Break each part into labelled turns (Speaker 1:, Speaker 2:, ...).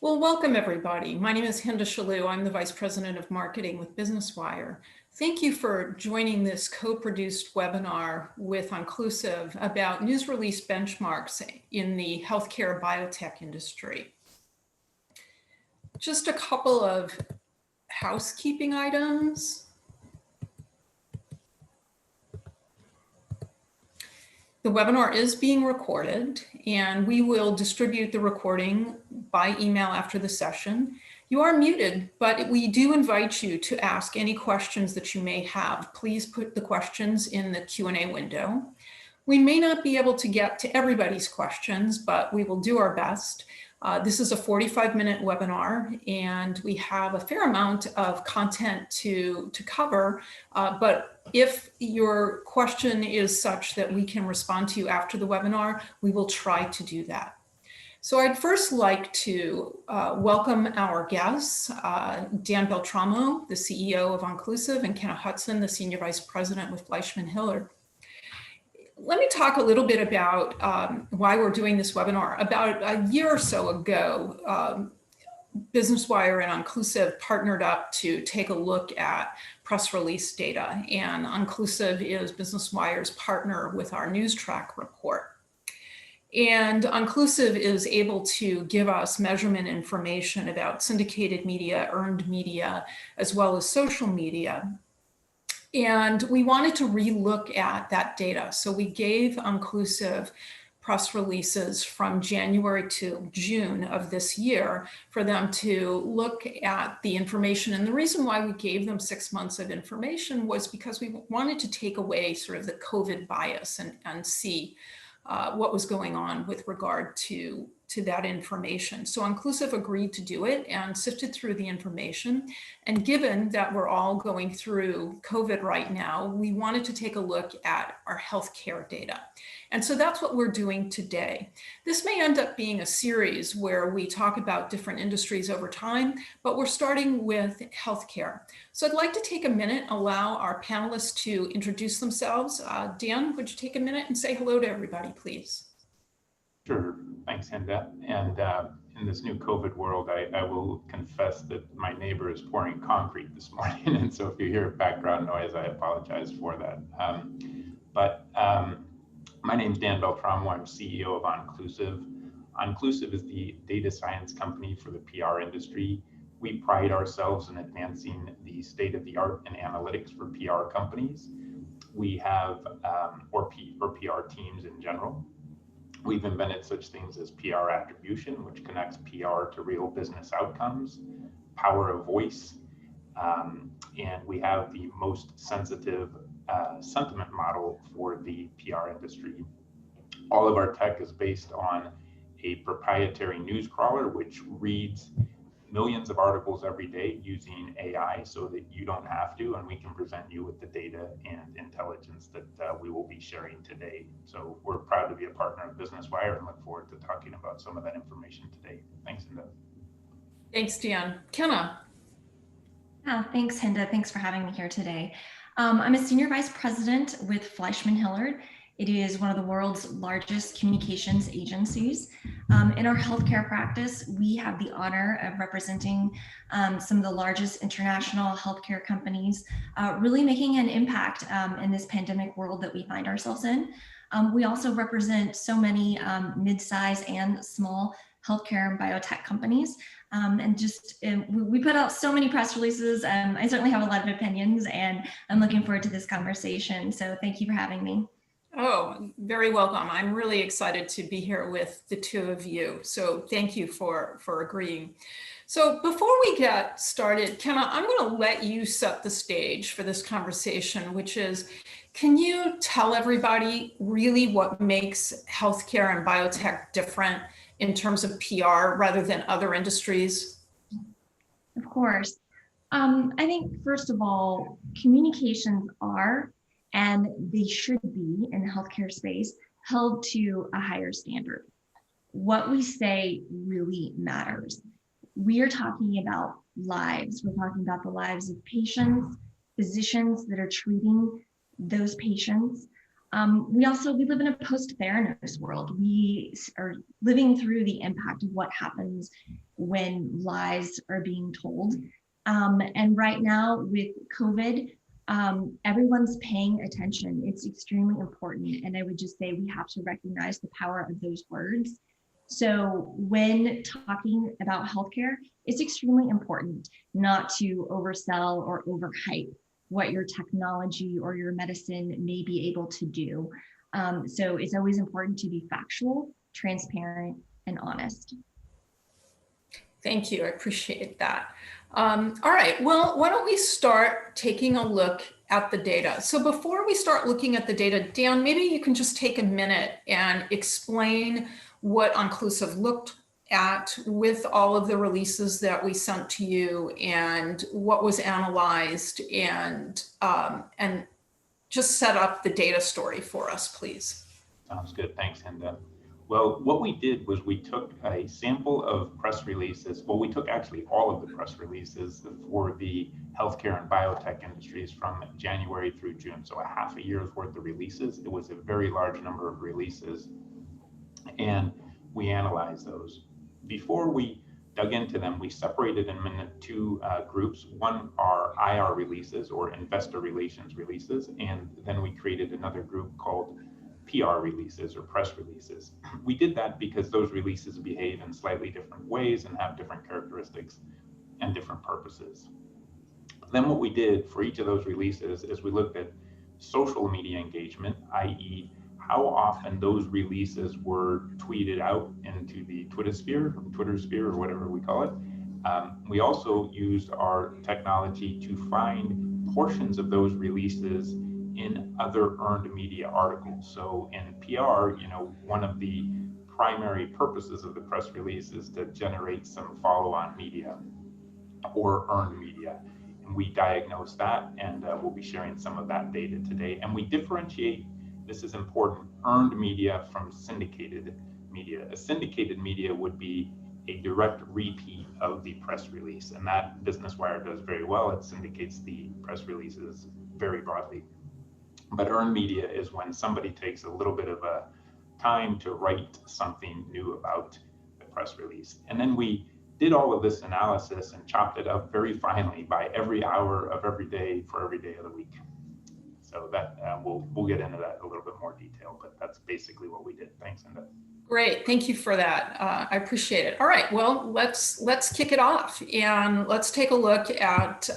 Speaker 1: Well, welcome everybody. My name is Hinda Shalou. I'm the Vice President of Marketing with Business Wire. Thank you for joining this co-produced webinar with Onclusive about news release benchmarks in the healthcare biotech industry. Just a couple of housekeeping items. The webinar is being recorded, and we will distribute the recording by email after the session. You are muted, but we do invite you to ask any questions that you may have. Please put the questions in the Q&A window. We may not be able to get to everybody's questions, but we will do our best. This is a 45-minute webinar, and we have a fair amount of content to cover, but if your question is such that we can respond to you after the webinar, we will try to do that. So I'd first like to welcome our guests, Dan Beltramo, the CEO of Onclusive, and Kenna Hudson, the Senior Vice President with Fleischmann Hillard. Let me talk a little bit about why we're doing this webinar. About a year or so ago, Business Wire and Onclusive partnered up to take a look at press release data, and Onclusive is Business Wire's partner with our News Track report. And Onclusive is able to give us measurement information about syndicated media, earned media, as well as social media. And we wanted to relook at that data. So we gave Onclusive press releases from January to June of this year for them to look at the information. And the reason why we gave them 6 months of information was because we wanted to take away sort of the COVID bias and see what was going on with regard to that information. So Onclusive agreed to do it and sifted through the information. And given that we're all going through COVID right now, we wanted to take a look at our healthcare data. And so that's what we're doing today. This may end up being a series where we talk about different industries over time, but we're starting with healthcare. So I'd like to take a minute, allow our panelists to introduce themselves. Dan, would you take a minute and say hello to everybody, please?
Speaker 2: Sure. Thanks, Hinda. And in this new COVID world, I will confess that my neighbor is pouring concrete this morning. And so if you hear background noise, I apologize for that. My name is Dan Beltramo. I'm CEO of Onclusive. Onclusive is the data science company for the PR industry. We pride ourselves in advancing the state-of-the-art in analytics for PR companies. We have, or PR teams in general. We've invented such things as PR attribution, which connects PR to real business outcomes, power of voice, and we have the most sensitive sentiment model for the PR industry. All of our tech is based on a proprietary news crawler, which reads millions of articles every day using AI so that you don't have to, and we can present you with the data and intelligence that we will be sharing today. So we're proud to be a partner of Business Wire and look forward to talking about some of that information today. Thanks, Hinda.
Speaker 1: Thanks, Dan. Kenna.
Speaker 3: Thanks, Hinda. Thanks for having me here today. I'm a Senior Vice President with Fleischmann Hillard. It is one of the world's largest communications agencies. In our healthcare practice, we have the honor of representing some of the largest international healthcare companies, really making an impact in this pandemic world that we find ourselves in. We also represent so many mid-size and small healthcare and biotech companies. We put out so many press releases. I certainly have a lot of opinions, and I'm looking forward to this conversation. So thank you for having me.
Speaker 1: Oh, very welcome. I'm really excited to be here with the two of you. So thank you for agreeing. So before we get started, Kenna, I'm going to let you set the stage for this conversation, which is, can you tell everybody really what makes healthcare and biotech different in terms of PR rather than other industries?
Speaker 3: Of course. I think, first of all, communications are, and they should be in the healthcare space, held to a higher standard. What we say really matters. We are talking about lives. We're talking about the lives of patients, physicians that are treating those patients, We live in a post-Theranos world. We are living through the impact of what happens when lies are being told. And right now with COVID, everyone's paying attention. It's extremely important. And I would just say we have to recognize the power of those words. So when talking about healthcare, it's extremely important not to oversell or overhype what your technology or your medicine may be able to do. So it's always important to be factual, transparent, and honest.
Speaker 1: Thank you. I appreciate that. All right. Well, why don't we start taking a look at the data? So before we start looking at the data, Dan, maybe you can just take a minute and explain what Onclusive looked at with all of the releases that we sent to you and what was analyzed, and just set up the data story for us, please.
Speaker 2: Sounds good. Thanks, Hinda. Well, what we did was we took a sample of press releases. Well, we took actually all of the press releases for the healthcare and biotech industries from January through June. So a half a year's worth of releases. It was a very large number of releases, and we analyzed those. Before we dug into them, we separated them into two groups. One are IR releases, or investor relations releases, and then we created another group called PR releases or press releases. We did that because those releases behave in slightly different ways and have different characteristics and different purposes. Then what we did for each of those releases is we looked at social media engagement, i.e. how often those releases were tweeted out into the Twitter sphere or whatever we call it. We also used our technology to find portions of those releases in other earned media articles. So in PR, one of the primary purposes of the press release is to generate some follow-on media or earned media. And we diagnose that, and we'll be sharing some of that data today. And we differentiate, this is important, earned media from syndicated media. A syndicated media would be a direct repeat of the press release, and that Business Wire does very well. It syndicates the press releases very broadly. But earned media is when somebody takes a little bit of a time to write something new about the press release. And then we did all of this analysis and chopped it up very finely by every hour of every day for every day of the week. So that we'll get into that in a little bit more detail, but that's basically what we did. Thanks, Linda.
Speaker 1: Great, thank you for that. I appreciate it. All right, well, let's kick it off, and let's take a look at,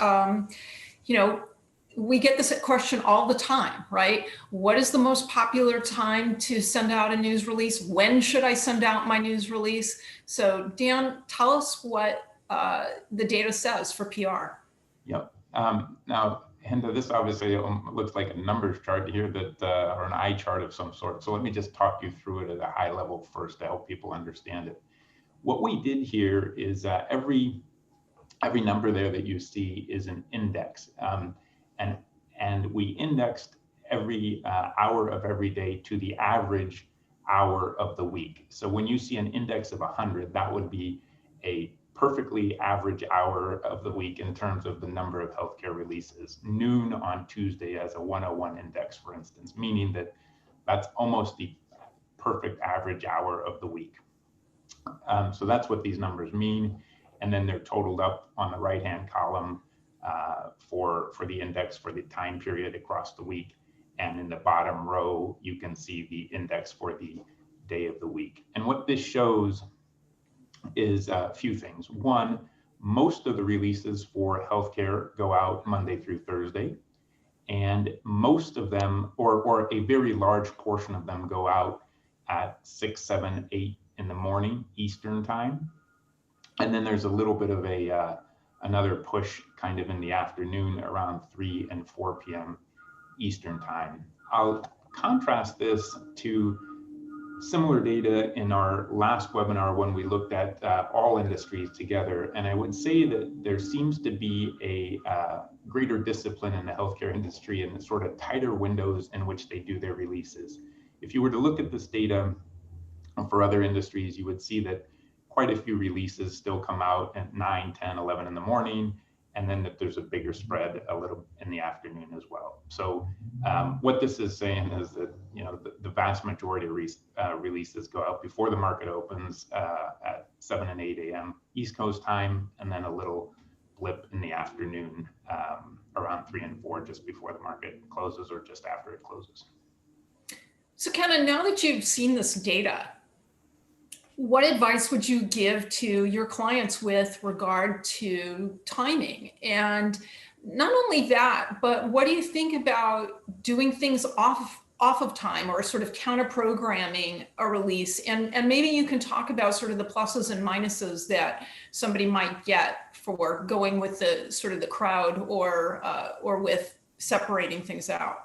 Speaker 1: we get this question all the time, right? What is the most popular time to send out a news release? When should I send out my news release? So Dan, tell us what the data says for PR.
Speaker 2: Yep. Now, Hinda, this obviously looks like a numbers chart here or an eye chart of some sort. So let me just talk you through it at a high level first to help people understand it. What we did here is every number there that you see is an index. And we indexed every hour of every day to the average hour of the week. So when you see an index of 100, that would be a perfectly average hour of the week in terms of the number of healthcare releases. Noon on Tuesday as a 101 index, for instance, meaning that that's almost the perfect average hour of the week. So that's what these numbers mean. And then they're totaled up on the right-hand column for the index for the time period across the week. And in the bottom row, you can see the index for the day of the week. And what this shows is a few things. One, most of the releases for healthcare go out Monday through Thursday, and most of them, or a very large portion of them, go out at 6, 7, 8 in the morning Eastern time. And then there's a little bit of another push kind of in the afternoon around 3 and 4 p.m. Eastern time. I'll contrast this to similar data in our last webinar when we looked at all industries together. And I would say that there seems to be a greater discipline in the healthcare industry and the sort of tighter windows in which they do their releases. If you were to look at this data for other industries, you would see that quite a few releases still come out at 9, 10, 11 in the morning. and then if there's a bigger spread, a little in the afternoon as well. So what this is saying is that, you know, the vast majority of releases go out before the market opens at 7 and 8 a.m. East Coast time, and then a little blip in the afternoon around 3 and 4 just before the market closes or just after it closes.
Speaker 1: So Kenna, now that you've seen this data, what advice would you give to your clients with regard to timing? And not only that, but what do you think about doing things off of time, or sort of counter programming a release? And maybe you can talk about sort of the pluses and minuses that somebody might get for going with the sort of the crowd, or with separating things out.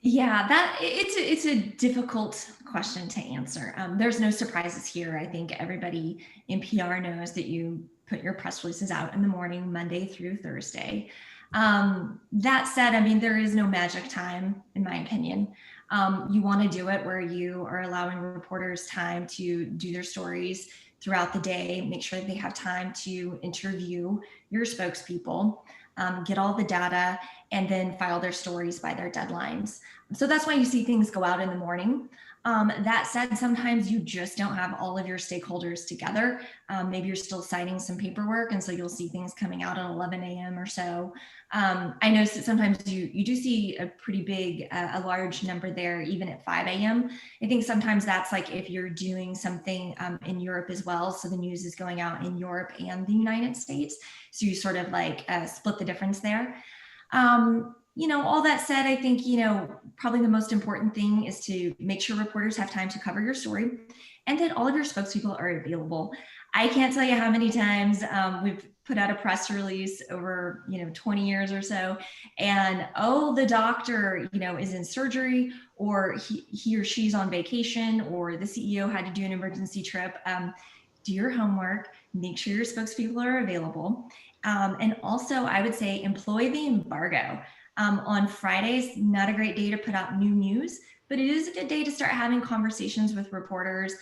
Speaker 3: Yeah, it's a difficult question to answer. There's no surprises here. I think everybody in PR knows that you put your press releases out in the morning, Monday through Thursday. That said, I mean, there is no magic time, in my opinion. You want to do it where you are allowing reporters time to do their stories throughout the day, make sure that they have time to interview your spokespeople, get all the data, and then file their stories by their deadlines. So that's why you see things go out in the morning. That said, sometimes you just don't have all of your stakeholders together. Maybe you're still signing some paperwork, and so you'll see things coming out at 11 a.m. or so. I noticed that sometimes you do see a pretty big, a large number there, even at 5 a.m. I think sometimes that's like if you're doing something in Europe as well. So the news is going out in Europe and the United States. So you sort of like split the difference there. You know, all that said, I think, you know, probably the most important thing is to make sure reporters have time to cover your story, and that all of your spokespeople are available. I can't tell you how many times we've put out a press release over, you know, 20 years or so, and oh, the doctor, you know, is in surgery, or he or she's on vacation, or the CEO had to do an emergency trip. Do your homework, make sure your spokespeople are available. And also, I would say employ the embargo. On Fridays, not a great day to put out new news, but it is a good day to start having conversations with reporters.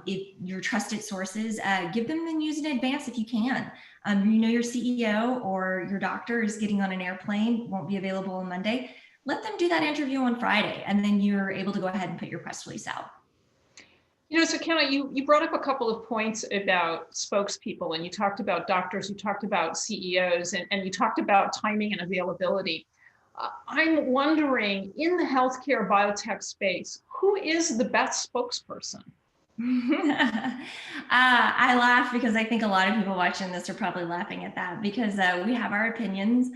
Speaker 3: If your trusted sources, give them the news in advance if you can. You know your CEO or your doctor is getting on an airplane, won't be available on Monday. Let them do that interview on Friday, and then you're able to go ahead and put your press release out.
Speaker 1: You know, so Kenna, you brought up a couple of points about spokespeople, and you talked about doctors, you talked about CEOs, and you talked about timing and availability. I'm wondering, in the healthcare biotech space, who is the best spokesperson?
Speaker 3: I laugh because I think a lot of people watching this are probably laughing at that, because we have our opinions.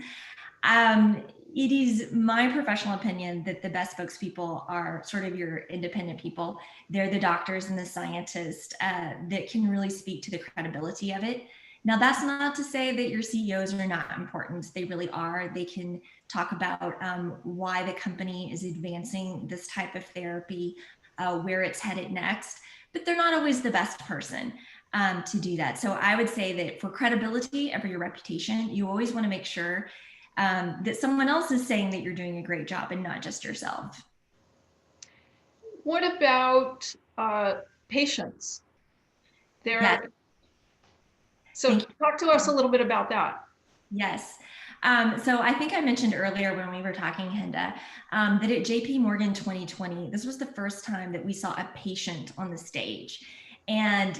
Speaker 3: It is my professional opinion that the best spokespeople are sort of your independent people. They're the doctors and the scientists that can really speak to the credibility of it. Now, that's not to say that your CEOs are not important. They really are. They can talk about why the company is advancing this type of therapy, where it's headed next, but they're not always the best person to do that. So I would say that for credibility and for your reputation, you always want to make sure that someone else is saying that you're doing a great job and not just yourself.
Speaker 1: What about patients?
Speaker 3: Yeah.
Speaker 1: So talk to us a little bit about that.
Speaker 3: Yes. So I think I mentioned earlier when we were talking, Hinda, that at JP Morgan 2020, this was the first time that we saw a patient on the stage. And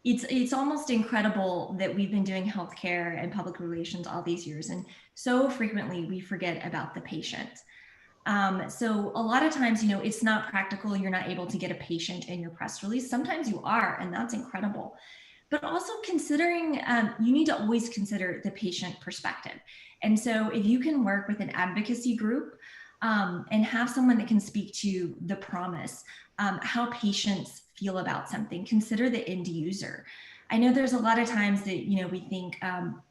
Speaker 3: it's almost incredible that we've been doing healthcare and public relations all these years, and so frequently we forget about the patient. So a lot of times, you know, it's not practical. You're not able to get a patient in your press release. Sometimes you are, and that's incredible. But also considering, you need to always consider the patient perspective. And so if you can work with an advocacy group and have someone that can speak to the promise, how patients feel about something, consider the end user. I know there's a lot of times that, you know, we think,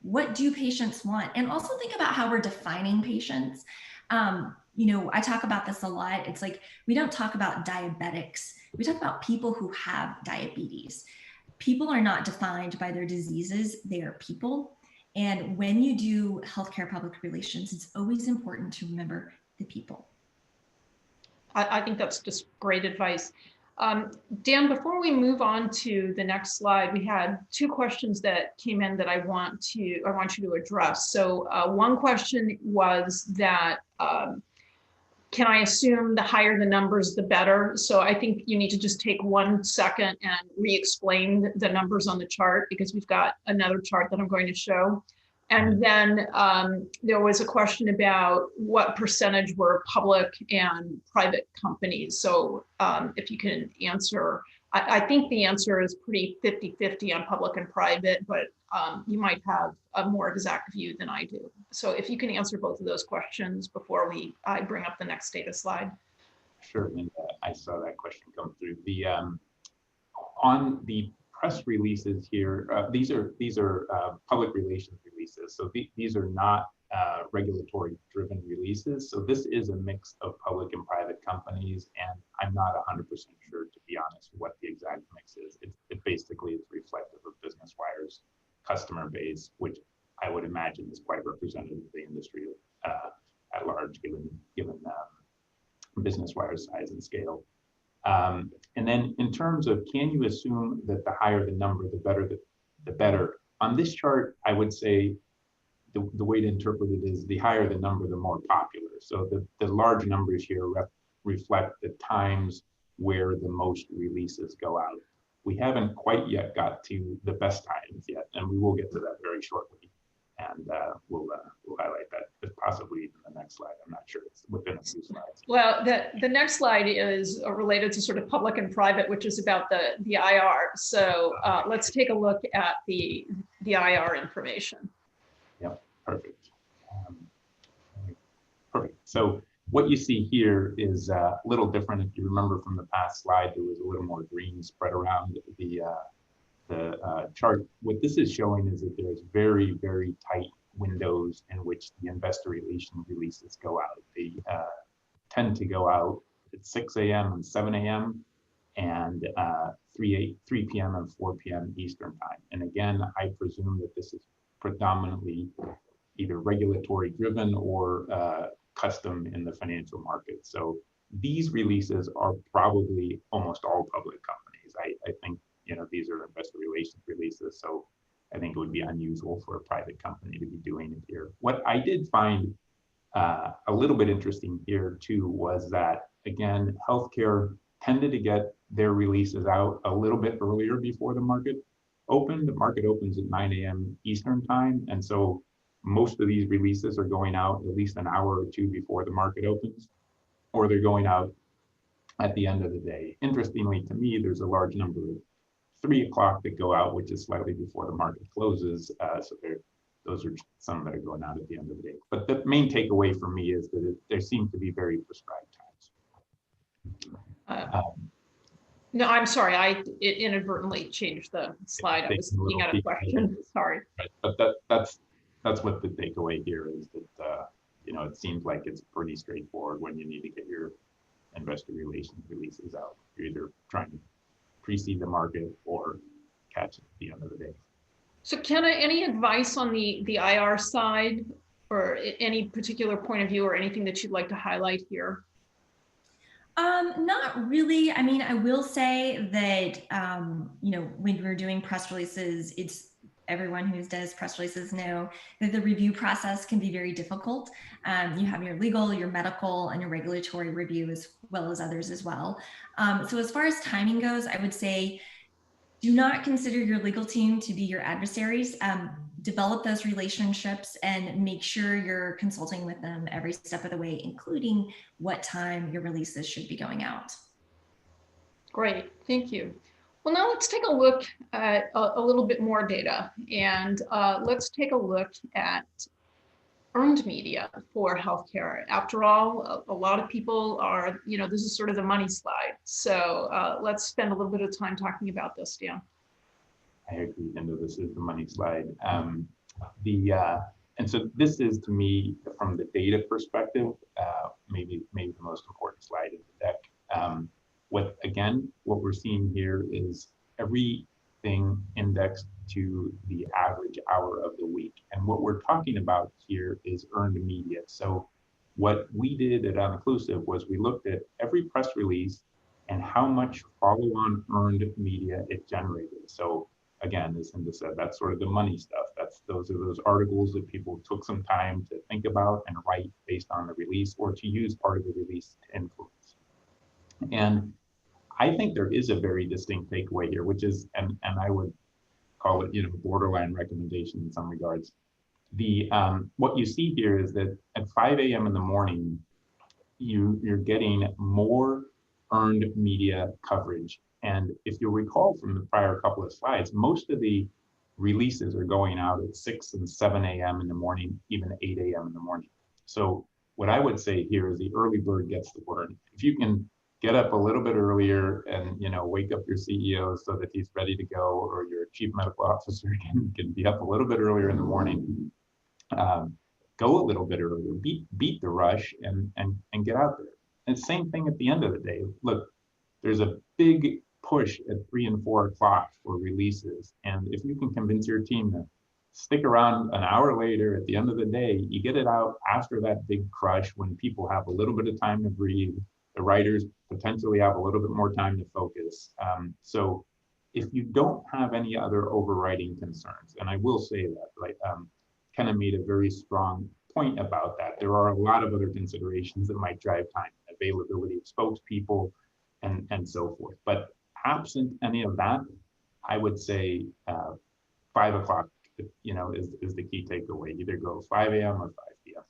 Speaker 3: what do patients want? And also think about how we're defining patients. You know, I talk about this a lot. It's like, we don't talk about diabetics. We talk about people who have diabetes. People are not defined by their diseases, they are people. And when you do healthcare public relations, it's always important to remember the people.
Speaker 1: I think that's just great advice. Dan, before we move on to the next slide, we had two questions that came in that I want you to address. So one question was that can I assume the higher the numbers, the better? So I think you need to just take 1 second and re-explain the numbers on the chart, because we've got another chart that I'm going to show. And then there was a question about what percentage were public and private companies. So if you can answer, I think the answer is pretty 50-50 on public and private, but you might have a more exact view than I do. So if you can answer both of those questions before I bring up the next data slide.
Speaker 2: Sure, and I saw that question come through. The on the press releases here, these are public relations releases. So these are not regulatory driven releases. So this is a mix of public and private companies, and I'm not 100% sure, to be honest, what the exact mix is. It basically is reflective of Business Wire's customer base, which I would imagine is quite representative of the industry at large, given Business Wire's size and scale. And then in terms of, can you assume that the higher the number, the better? On this chart, I would say the way to interpret it is the higher the number, the more popular. So the large numbers here reflect the times where the most releases go out. We haven't quite yet got to the best times yet, and we will get to that very shortly. And we'll highlight that possibly in the next slide. I'm not sure, it's within a few slides.
Speaker 1: Well, the next slide is related to sort of public and private, which is about the IR. So let's take a look at the IR information.
Speaker 2: Yep, perfect. Perfect. So what you see here is a little different. If you remember from the past slide, there was a little more green spread around the chart. What this is showing is that there's very, very tight windows in which the investor relation releases go out. They tend to go out at 6 a.m. and 7 a.m. and 3 p.m. and 4 p.m. Eastern time. And again, I presume that this is predominantly either regulatory driven or custom in the financial market. So these releases are probably almost all public companies. I think, you know, these are investor relations releases, so I think it would be unusual for a private company to be doing it here. What I did find a little bit interesting here too was that, again, healthcare tended to get their releases out a little bit earlier before the market opened. The market opens at 9 a.m. Eastern time, and so most of these releases are going out at least an hour or two before the market opens, or they're going out at the end of the day. Interestingly to me, there's a large number of 3 o'clock that go out, which is slightly before the market closes. So those are some that are going out at the end of the day. But the main takeaway for me is that there seems to be very prescribed times.
Speaker 1: No, I'm sorry. I inadvertently changed the slide. I was looking at a question. Sorry.
Speaker 2: Right. But that's what the takeaway here is, that you know, it seems like it's pretty straightforward when you need to get your investor relations releases out. You're either trying to precede the market or catch it at the end of the day.
Speaker 1: So Kenna, any advice on the IR side, or any particular point of view or anything that you'd like to highlight here?
Speaker 3: Not really. I mean, I will say that, you know, when we're doing press releases, everyone who does press releases know that the review process can be very difficult. You have your legal, your medical, and your regulatory review, as well as others as well. So as far as timing goes, I would say, do not consider your legal team to be your adversaries. Develop those relationships and make sure you're consulting with them every step of the way, including what time your releases should be going out.
Speaker 1: Great, thank you. Well, now let's take a look at a little bit more data, and let's take a look at earned media for healthcare. After all, a lot of people are, you know, this is sort of the money slide. So let's spend a little bit of time talking about this, Dan.
Speaker 2: I agree, Linda, this is the money slide. And so this is, to me, from the data perspective, maybe the most important slide in the deck. What we're seeing here is everything indexed to the average hour of the week. And what we're talking about here is earned media. So what we did at All Inclusive was we looked at every press release and how much follow-on earned media it generated. So again, as Hinda said, that's sort of the money stuff. Those are those articles that people took some time to think about and write based on the release, or to use part of the release to influence. And I think there is a very distinct takeaway here, which is, and I would call it, borderline recommendation in some regards. What you see here is that at 5 a.m. in the morning, you're getting more earned media coverage. And if you'll recall from the prior couple of slides, most of the releases are going out at 6 and 7 a.m. in the morning, even 8 a.m. in the morning. So what I would say here is the early bird gets the worm. If you can get up a little bit earlier and wake up your CEO so that he's ready to go, or your chief medical officer can be up a little bit earlier in the morning, go a little bit earlier, beat the rush, and get out there. And same thing at the end of the day. Look, there's a big push at 3 and 4 o'clock for releases, and if you can convince your team to stick around an hour later at the end of the day, you get it out after that big crush when people have a little bit of time to breathe. The writers potentially have a little bit more time to focus. So if you don't have any other overriding concerns, and I will say that, right, Kenna made a very strong point about that. There are a lot of other considerations that might drive time, availability of spokespeople, and so forth. But absent any of that, I would say 5 o'clock, is the key takeaway. Either go 5 a.m. or 5 p.m.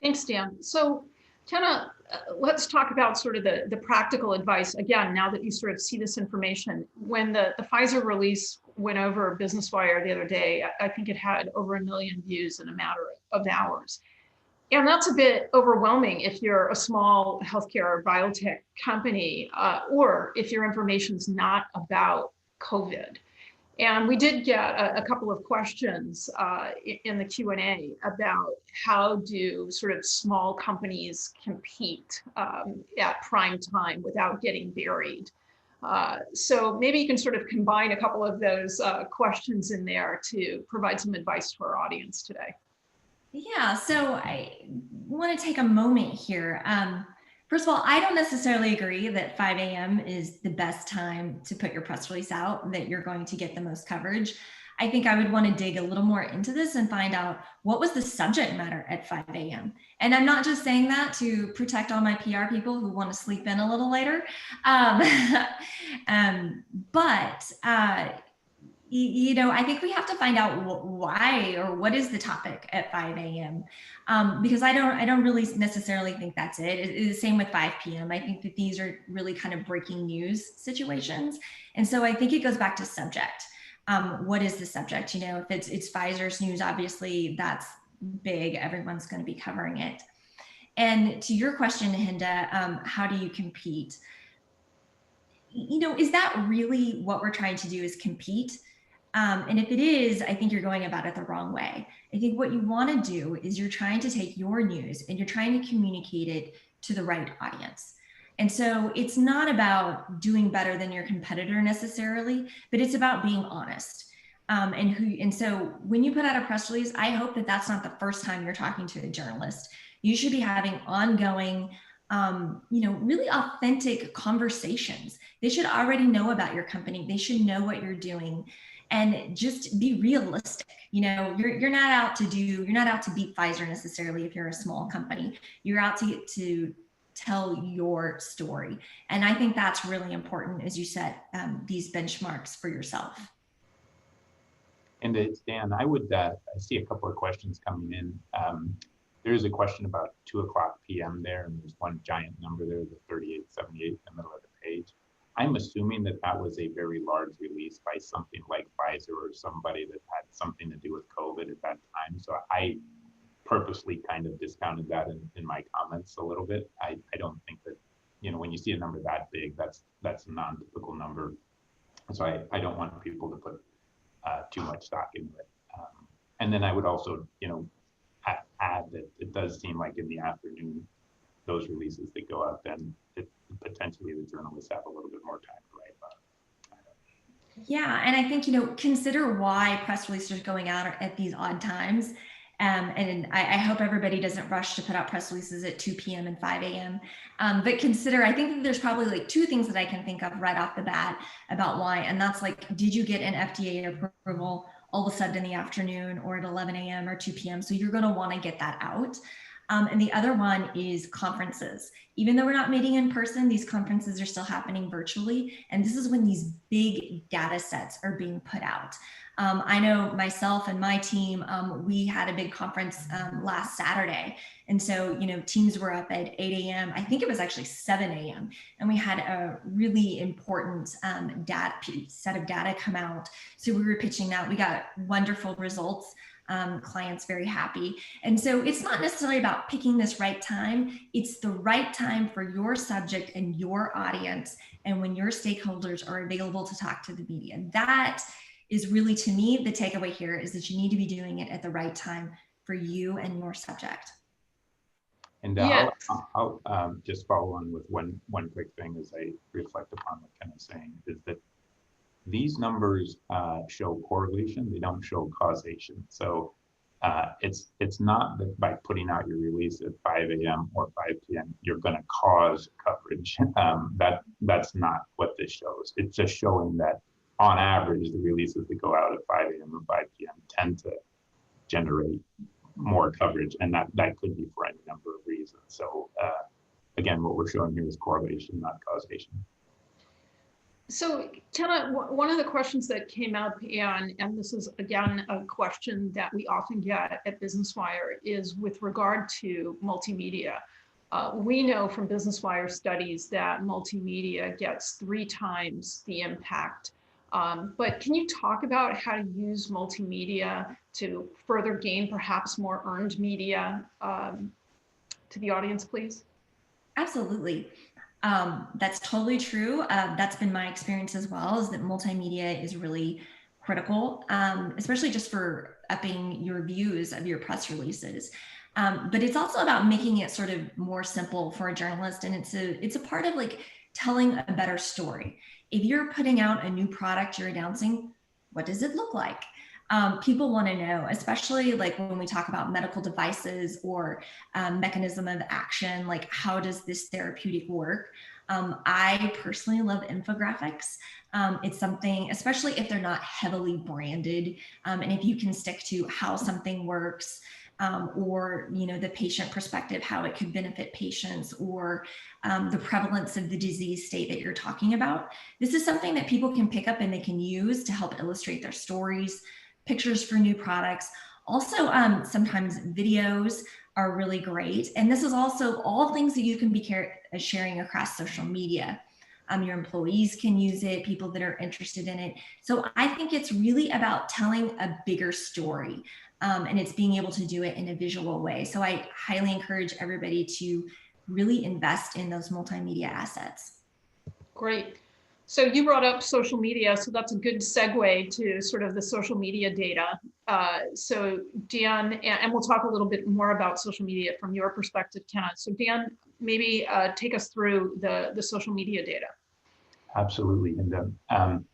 Speaker 1: Thanks, Dan. So, Kenna, let's talk about sort of the practical advice. Again, now that you sort of see this information, when the Pfizer release went over Business Wire the other day, I think it had over 1 million views in a matter of hours. And that's a bit overwhelming if you're a small healthcare or biotech company, or if your information's not about COVID. And we did get a couple of questions in the Q&A about how do sort of small companies compete at prime time without getting buried. So maybe you can sort of combine a couple of those questions in there to provide some advice to our audience today.
Speaker 3: Yeah, so I want to take a moment here. First of all, I don't necessarily agree that 5 a.m. is the best time to put your press release out, that you're going to get the most coverage. I think I would want to dig a little more into this and find out what was the subject matter at 5 a.m. And I'm not just saying that to protect all my PR people who want to sleep in a little later. I think we have to find out why, or what is the topic at 5 a.m. Because I don't really necessarily think that's it. It's the same with 5 p.m. I think that these are really kind of breaking news situations. And so I think it goes back to subject. What is the subject? If it's Pfizer's news, obviously that's big. Everyone's going to be covering it. And to your question, Hinda, how do you compete? Is that really what we're trying to do, is compete? And if it is, I think you're going about it the wrong way. I think what you want to do is you're trying to take your news and you're trying to communicate it to the right audience. And so it's not about doing better than your competitor necessarily, but it's about being honest. And so when you put out a press release, I hope that that's not the first time you're talking to a journalist. You should be having ongoing, really authentic conversations. They should already know about your company. They should know what you're doing. And just be realistic. You're not out to beat Pfizer necessarily if you're a small company. You're out to tell your story. And I think that's really important as you set these benchmarks for yourself.
Speaker 2: And it's Dan, I see a couple of questions coming in. There's a question about 2 o'clock p.m. there, and there's one giant number there, the 3878 in the middle of the page. I'm assuming that was a very large release by something like Pfizer or somebody that had something to do with COVID at that time. So I purposely kind of discounted that in my comments a little bit. I don't think that, when you see a number that big, that's a non-typical number. So I don't want people to put too much stock into it. And then I would also, add that it does seem like in the afternoon, those releases that go out, then potentially the journalists have a little bit more time to write about it.
Speaker 3: Yeah, and I think, consider why press releases are going out at these odd times. And I hope everybody doesn't rush to put out press releases at 2 p.m. and 5 a.m. But consider, I think that there's probably like two things that I can think of right off the bat about why. And that's like, did you get an FDA approval all of a sudden in the afternoon or at 11 a.m. or 2 p.m.? So you're going to want to get that out. And the other one is conferences. Even though we're not meeting in person, these conferences are still happening virtually. And this is when these big data sets are being put out. I know myself and my team, we had a big conference last Saturday. And so, teams were up at 8 a.m. I think it was actually 7 a.m. And we had a really important set of data come out. So we were pitching that. We got wonderful results. Clients very happy. And so it's not necessarily about picking this right time. It's the right time for your subject and your audience. And when your stakeholders are available to talk to the media, that is really, to me, the takeaway here is that you need to be doing it at the right time for you and your subject.
Speaker 2: And
Speaker 1: Yes.
Speaker 2: I'll just follow on with one quick thing as I reflect upon what Ken is saying, is that these numbers show correlation, they don't show causation. So it's not that by putting out your release at 5 a.m. or 5 p.m. you're going to cause coverage. That's not what this shows. It's just showing that on average, the releases that go out at 5 a.m. or 5 p.m. tend to generate more coverage, and that could be for any number of reasons. So again, what we're showing here is correlation, not causation.
Speaker 1: So, Kenna, one of the questions that came up, and this is again a question that we often get at Business Wire, is with regard to multimedia. We know from Business Wire studies that multimedia gets 3 times the impact. But can you talk about how to use multimedia to further gain perhaps more earned media to the audience, please?
Speaker 3: Absolutely. That's totally true. That's been my experience as well, is that multimedia is really critical, especially just for upping your views of your press releases. But it's also about making it sort of more simple for a journalist. And it's a part of like telling a better story. If you're putting out a new product you're announcing, what does it look like? People want to know, especially like when we talk about medical devices or mechanism of action, like how does this therapeutic work? I personally love infographics. It's something, especially if they're not heavily branded, and if you can stick to how something works, or the patient perspective, how it could benefit patients, or the prevalence of the disease state that you're talking about. This is something that people can pick up and they can use to help illustrate their stories, pictures for new products. Also, sometimes videos are really great. And this is also all things that you can be sharing across social media. Your employees can use it, people that are interested in it. So I think it's really about telling a bigger story, and it's being able to do it in a visual way. So I highly encourage everybody to really invest in those multimedia assets.
Speaker 1: Great. So you brought up social media, so that's a good segue to sort of the social media data. So Dan, and we'll talk a little bit more about social media from your perspective, Kenna. So Dan, maybe take us through the social media data.
Speaker 2: Absolutely. And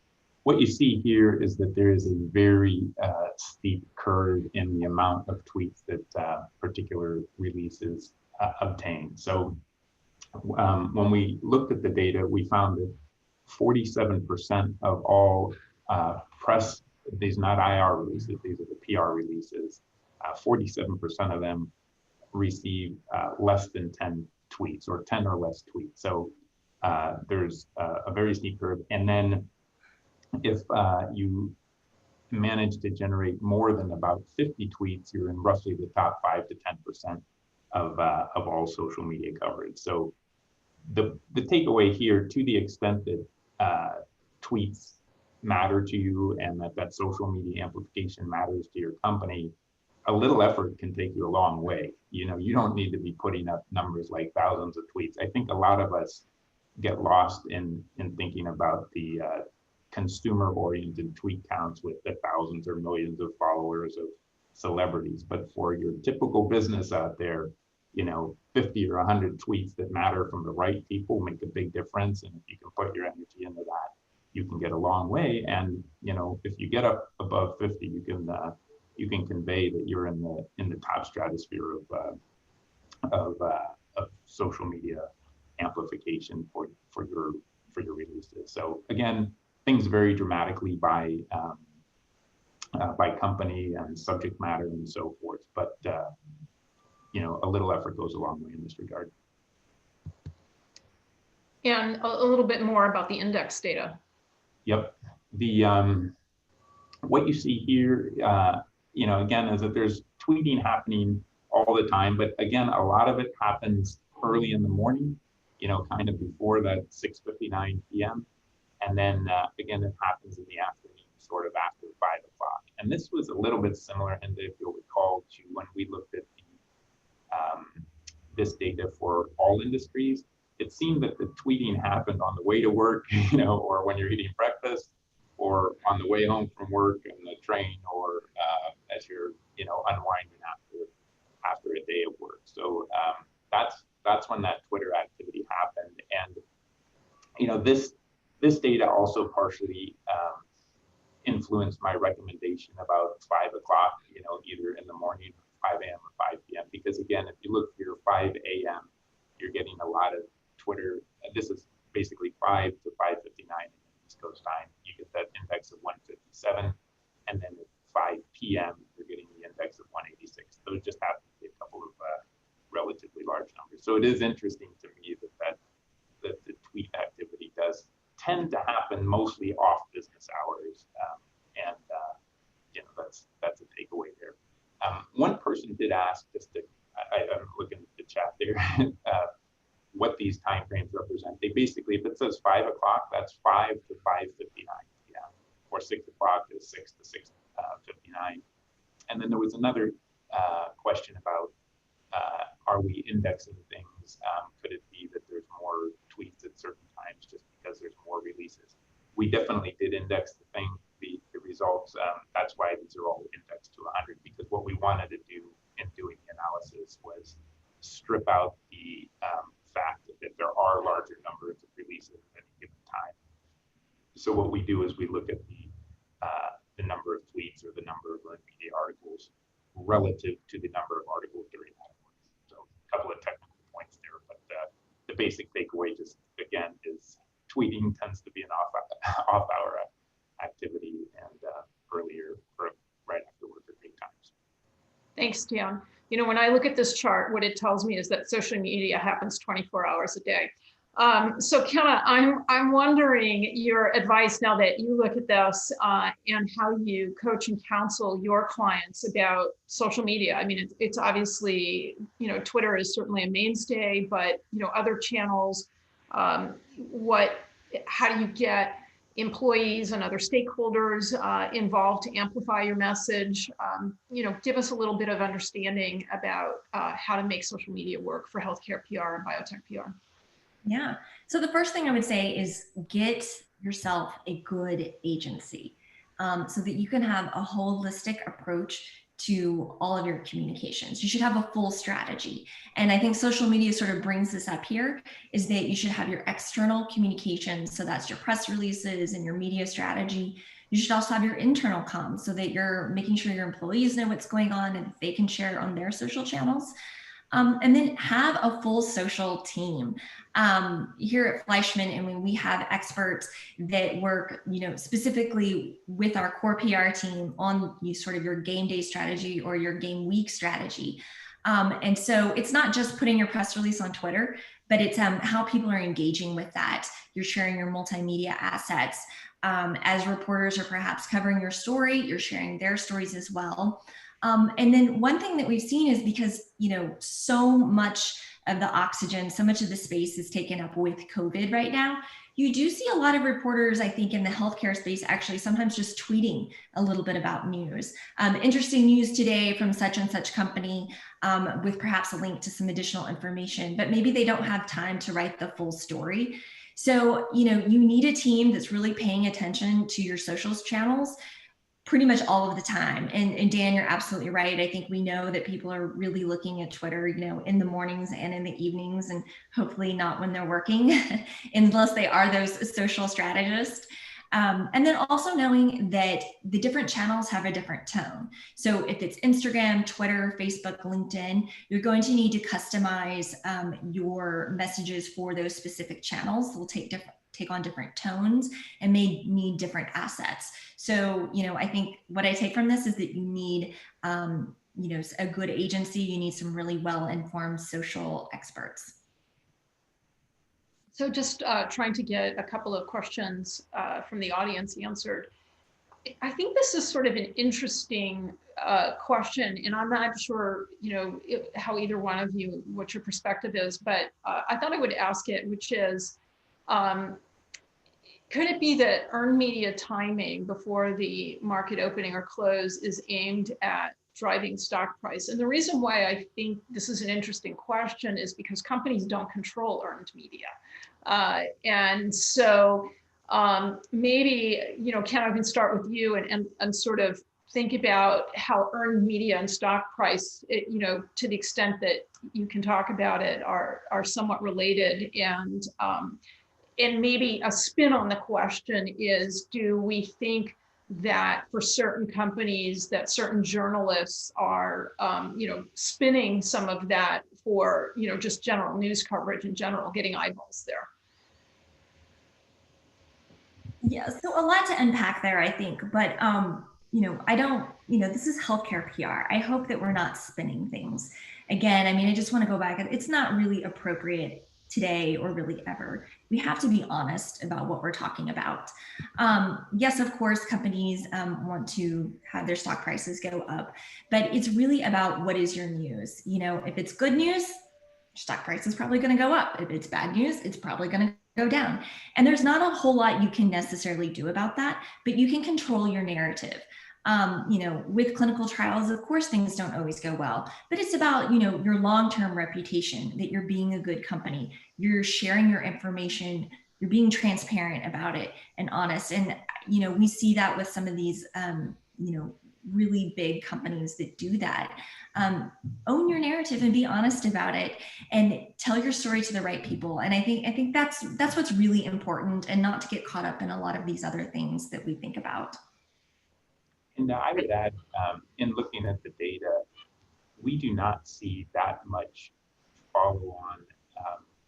Speaker 2: what you see here is that there is a very steep curve in the amount of tweets that particular releases obtain. So when we looked at the data, we found that 47% of all press, these not IR releases, these are the PR releases, 47% of them receive less than 10 tweets or 10 or less tweets. So there's a very steep curve. And then if you manage to generate more than about 50 tweets, you're in roughly the top 5 to 10% of all social media coverage. So the takeaway here, to the extent that tweets matter to you and that social media amplification matters to your company, a little effort can take you a long way. You don't need to be putting up numbers like thousands of tweets. I think a lot of us get lost in thinking about the consumer-oriented tweet counts with the thousands or millions of followers of celebrities. But for your typical business out there, 50 or 100 tweets that matter from the right people make a big difference. And if you can put your energy into that, you can get a long way. And, if you get up above 50, you can you can convey that you're in the top stratosphere of social media amplification for your releases. So again, things vary dramatically by company and subject matter and so forth, but you know, a little effort goes a long way in this regard.
Speaker 1: And a little bit more about the index data.
Speaker 2: Yep. The what you see here, you know, again, is that there's tweeting happening all the time, but again, a lot of it happens early in the morning, you know, kind of before that 6:59 p.m. And then again, it happens in the afternoon, sort of after 5 o'clock. And this was a little bit similar, and if you'll recall, to when we looked at this data for all industries. It seemed that the tweeting happened on the way to work, you know, or when you're eating breakfast, or on the way home from work in the train, or as you're, you know, unwinding after a day of work. So that's when that Twitter activity happened. And you know, this data also partially influenced my recommendation about 5 o'clock, you know, either in the morning, 5 a.m. or 5 p.m. Because again, if you look for your 5 a.m., you're getting a lot of Twitter. This is basically 5 to 5:59 in East Coast time. You get that index of 157, and then at 5 p.m. you're getting the index of 186. Those just happen to be a couple of relatively large numbers. So it is interesting to me that the tweet activity does tend to happen mostly off business hours, and you know, that's a takeaway there. One person did ask, just to, I'm looking at the chat there, what these time frames represent. They basically, if it says 5 o'clock, that's 5 to 5:59 p.m., or 6 o'clock is 6 to 6:59. And then there was another question about, are we indexing things? Could it be that there's more tweets at certain times just because there's more releases? We definitely did index the results. That's why these are all indexed to 100, because what we wanted to do in doing the analysis was strip out the fact that there are larger numbers of releases at any given time. So what we do is we look at the number of tweets or the number of earned media articles relative to the number of articles during that month. So a couple of technical points there, but the basic takeaway just again is tweeting tends to be an off-hour activity, and earlier or right after work at big times.
Speaker 1: Thanks, Dan. You know, when I look at this chart, what it tells me is that social media happens 24 hours a day. So Kenna, I'm wondering your advice now that you look at this and how you coach and counsel your clients about social media. I mean, it's obviously, you know, Twitter is certainly a mainstay, but, you know, other channels, how do you get employees and other stakeholders involved to amplify your message? You know, give us a little bit of understanding about how to make social media work for healthcare PR and biotech PR.
Speaker 3: Yeah. So the first thing I would say is get yourself a good agency so that you can have a holistic approach to all of your communications. You should have a full strategy. And I think social media sort of brings this up here, is that you should have your external communications. So that's your press releases and your media strategy. You should also have your internal comms so that you're making sure your employees know what's going on and they can share on their social channels. And then have a full social team. Here at Fleischmann, I mean, we have experts that work, you know, specifically with our core PR team on sort of your game day strategy or your game week strategy. And so it's not just putting your press release on Twitter, but it's how people are engaging with that. You're sharing your multimedia assets. As reporters are perhaps covering your story, you're sharing their stories as well. And then one thing that we've seen is because, you know, so much of the oxygen, so much of the space is taken up with COVID right now, you do see a lot of reporters, I think, in the healthcare space actually sometimes just tweeting a little bit about news. Interesting news today from such and such company with perhaps a link to some additional information, but maybe they don't have time to write the full story. So, you know, you need a team that's really paying attention to your socials channels pretty much all of the time. And Dan, you're absolutely right. I think we know that people are really looking at Twitter, you know, in the mornings and in the evenings, and hopefully not when they're working, unless they are those social strategists. And then also knowing that the different channels have a different tone. So if it's Instagram, Twitter, Facebook, LinkedIn, you're going to need to customize your messages for those specific channels. They'll take on different tones and may need different assets. So, I think what I take from this is that you need, a good agency. You need some really well-informed social experts.
Speaker 1: So just trying to get a couple of questions from the audience answered. I think this is sort of an interesting question, and I'm not sure, how either one of you, what your perspective is, but I thought I would ask it, which is, could it be that earned media timing before the market opening or close is aimed at driving stock price? And the reason why I think this is an interesting question is because companies don't control earned media. And so maybe, Ken, I can start with you and sort of think about how earned media and stock price, to the extent that you can talk about it, are somewhat related. And maybe a spin on the question is, do we think that for certain companies that certain journalists are, spinning some of that for, just general news coverage in general, getting eyeballs there?
Speaker 3: Yeah, so a lot to unpack there, I think, but I don't, this is healthcare PR. I hope that we're not spinning things. Again, I just want to go back. It's not really appropriate today or really ever. We have to be honest about what we're talking about. Yes, of course, companies want to have their stock prices go up, but it's really about what is your news. If it's good news, stock price is probably going to go up. If it's bad news, it's probably going to go down. And there's not a whole lot you can necessarily do about that, but you can control your narrative. With clinical trials, of course, things don't always go well, but it's about, your long-term reputation, that you're being a good company, you're sharing your information, you're being transparent about it and honest. And, we see that with some of these, really big companies that do that. Own your narrative and be honest about it and tell your story to the right people. And I think that's what's really important, and not to get caught up in a lot of these other things that we think about.
Speaker 2: And I would add, in looking at the data, we do not see that much follow-on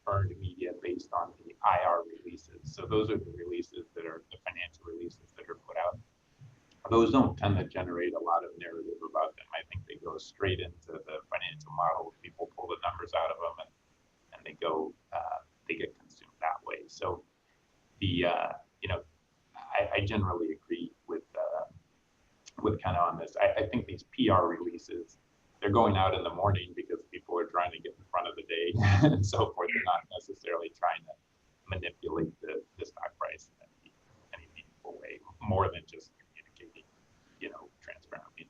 Speaker 2: earned media based on the IR releases. So those are the releases that are the financial releases that are put out. Those don't tend to generate a lot of narrative about them. I think they go straight into the financial model. People pull the numbers out of them and they go, they get consumed that way. So I generally agree with kind of on this. I think these PR releases, they're going out in the morning because people are trying to get in front of the day and so forth. They're not necessarily trying to manipulate the stock price in any meaningful way, more than just communicating, transparently.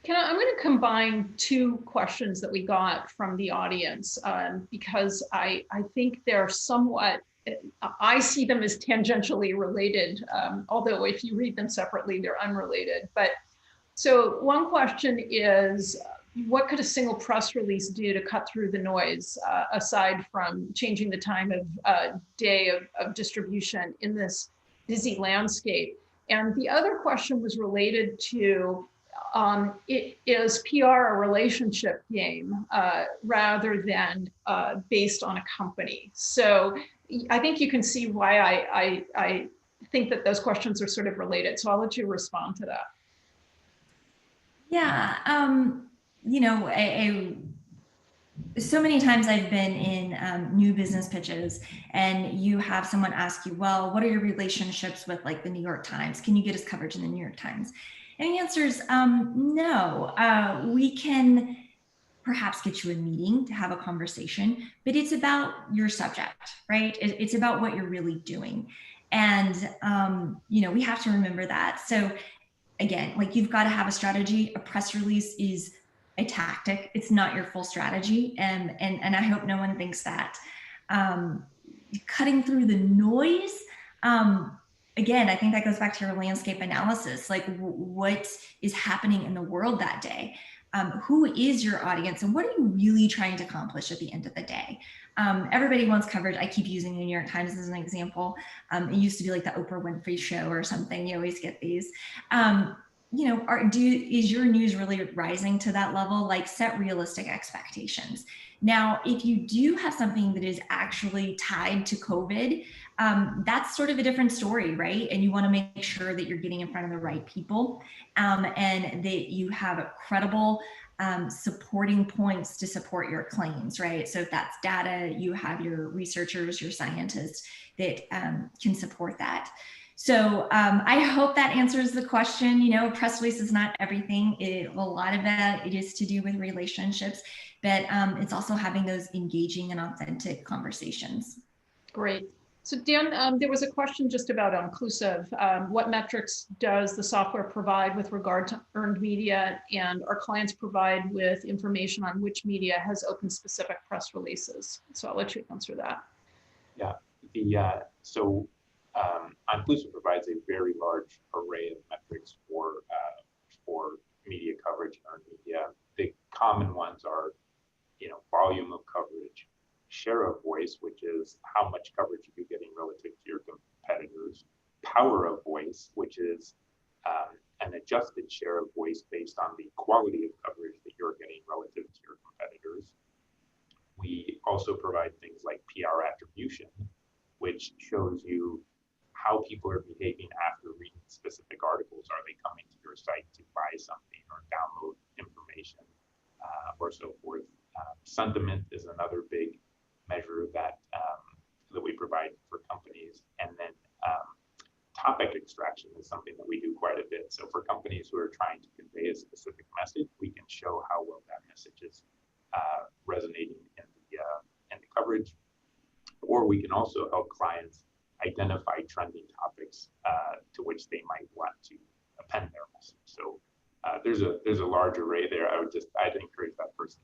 Speaker 1: I'm going to combine two questions that we got from the audience because I think they're somewhat, I see them as tangentially related, although if you read them separately, they're unrelated. But so one question is, what could a single press release do to cut through the noise, aside from changing the time of day of distribution in this busy landscape? And the other question was related to, is PR a relationship game rather than based on a company? So I think you can see why I think that those questions are sort of related. So I'll let you respond to that.
Speaker 3: Yeah, so many times I've been in new business pitches, and you have someone ask you, well, what are your relationships with like the New York Times? Can you get us coverage in the New York Times? And the answer is no. We can perhaps get you a meeting to have a conversation, but it's about your subject, right? It's about what you're really doing. And, we have to remember that. So again, like, you've got to have a strategy. A press release is a tactic. It's not your full strategy. And I hope no one thinks that. Cutting through the noise, again, I think that goes back to your landscape analysis. Like, what is happening in the world that day? Who is your audience, and what are you really trying to accomplish at the end of the day? Everybody wants coverage. I keep using the New York Times as an example. It used to be like the Oprah Winfrey Show or something. You always get these. You know, is your news really rising to that level? Like, set realistic expectations. Now, if you do have something that is actually tied to COVID, that's sort of a different story, right? And you want to make sure that you're getting in front of the right people, and that you have credible supporting points to support your claims, right? So if that's data, you have your researchers, your scientists that can support that. So I hope that answers the question. You know, press release is not everything. A lot of that, it is to do with relationships, but it's also having those engaging and authentic conversations.
Speaker 1: Great. So Dan, there was a question just about inclusive. What metrics does the software provide with regard to earned media, and our clients provide with information on which media has open specific press releases? So I'll let you answer that.
Speaker 2: Yeah, so Inclusive provides a very large array of metrics for media coverage and earned media. The common ones are, you know, volume of coverage, share of voice, which is how much coverage you're getting relative to your competitors, power of voice, which is an adjusted share of voice based on the quality of coverage that you're getting relative to your competitors. We also provide things like PR attribution, which shows you how people are behaving after reading specific articles. Are they coming to your site to buy something or download information or so forth? Sentiment is another big measure that we provide for companies. And then topic extraction is something that we do quite a bit. So for companies who are trying to convey a specific message, we can show how well that message is resonating in the coverage. Or we can also help clients identify trending topics to which they might want to append their message. So there's a large array there. I'd encourage that person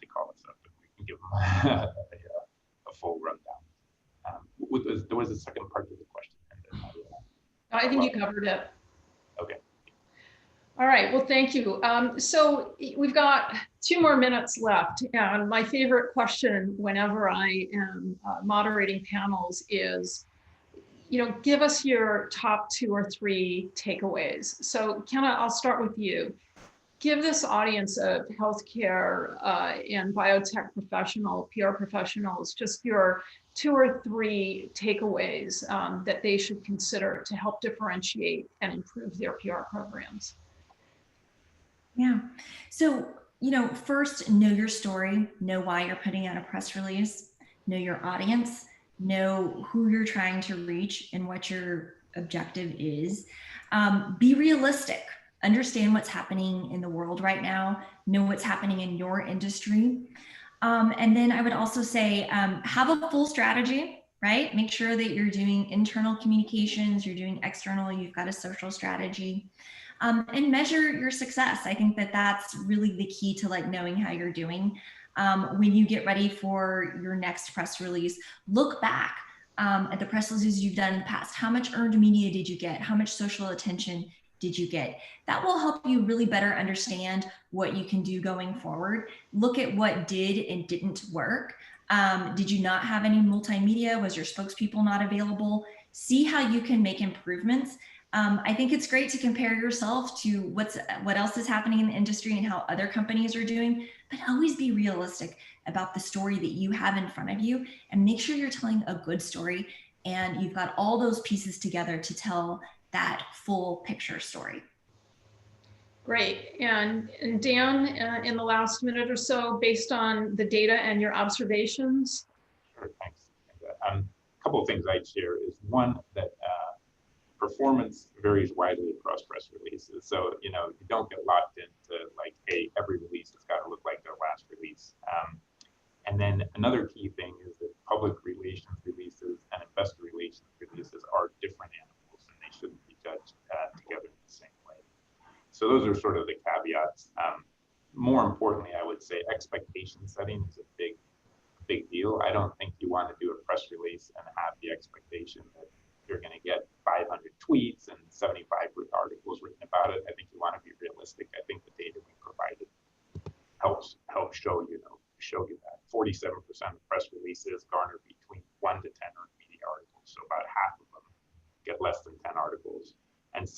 Speaker 2: to call us up, and we can give them a full rundown. There was a second part to the question.
Speaker 1: I think you covered it.
Speaker 2: Okay.
Speaker 1: All right, well, thank you. So we've got 2 more minutes left. And my favorite question whenever I am moderating panels is, you know, give us your top 2 or 3 takeaways. So Kenna, I'll start with you. Give this audience of healthcare and biotech PR professionals, just your 2 or 3 takeaways that they should consider to help differentiate and improve their PR programs.
Speaker 3: Yeah. So, you know, first, know your story, know why you're putting out a press release, know your audience, know who you're trying to reach and what your objective is. Be realistic. Understand what's happening in the world right now. Know what's happening in your industry. And then I would also say, have a full strategy, right? Make sure that you're doing internal communications, you're doing external, you've got a social strategy. And measure your success. I think that that's really the key to like knowing how you're doing. When you get ready for your next press release, look back at the press releases you've done in the past. How much earned media did you get? How much social attention did you get? That will help you really better understand what you can do going forward. Look at what did and didn't work. Did you not have any multimedia? Was your spokespeople not available? See how you can make improvements. I think it's great to compare yourself to what else is happening in the industry and how other companies are doing, but always be realistic about the story that you have in front of you and make sure you're telling a good story and you've got all those pieces together to tell that full picture story.
Speaker 1: Great. And Dan, in the last minute or so, based on the data and your observations?
Speaker 2: Sure, thanks. A couple of things I'd share is one, that performance varies widely across press releases. So, you know, you don't get locked into like, hey, every release has got to look like their last release. And then another key thing is that public relations releases and investor relations releases are different animals, and they shouldn't be judged together in the same way. So those are sort of the caveats. More importantly, I would say expectation setting is a big deal. I don't think you want to do a press release and have the expectation that you're going to get 500 tweets and 75 articles written about it. I think you want to be realistic. I think the data we provided helps show you that 47% of press releases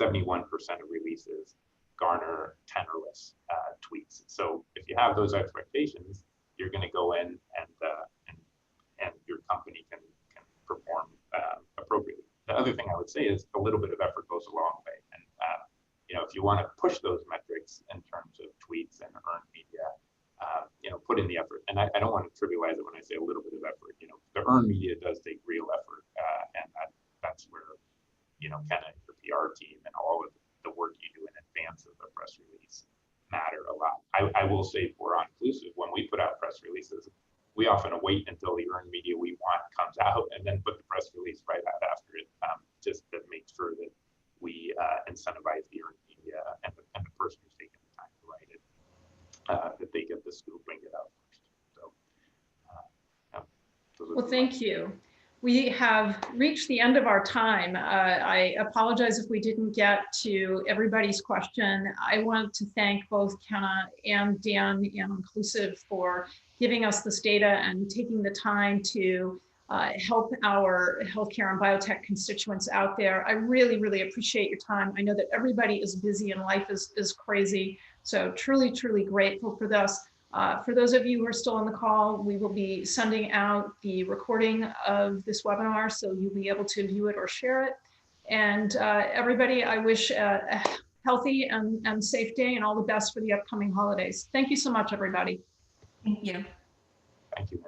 Speaker 2: 71% of releases garner 10 or less tweets. So if you have those expectations, you're going to go in and your company can perform appropriately. The other thing I would say is a little bit of effort goes a long way. And if you want to push those metrics in terms of tweets and earned media, put in the effort. And I don't want to trivialize it when I say a little bit of effort. The earned media does take real effort, and that's where Kenna and your PR team and all of the work you do in advance of the press release matter a lot. I will say for Inclusive, when we put out press releases, we often wait until the earned media we want comes out and then put the press release right out after it, just to make sure that we incentivize the earned media and the person who's taking the time to write it, that they get the scoop and get out first. So,
Speaker 1: well, thank you. We have reached the end of our time. I apologize if we didn't get to everybody's question. I want to thank both Kenna and Dan and Inclusive for giving us this data and taking the time to help our healthcare and biotech constituents out there. I really, really appreciate your time. I know that everybody is busy and life is crazy. So truly, truly grateful for this. For those of you who are still on the call, we will be sending out the recording of this webinar, so you'll be able to view it or share it. And everybody, I wish a healthy and safe day and all the best for the upcoming holidays. Thank you so much, everybody.
Speaker 3: Thank you.
Speaker 2: Thank you.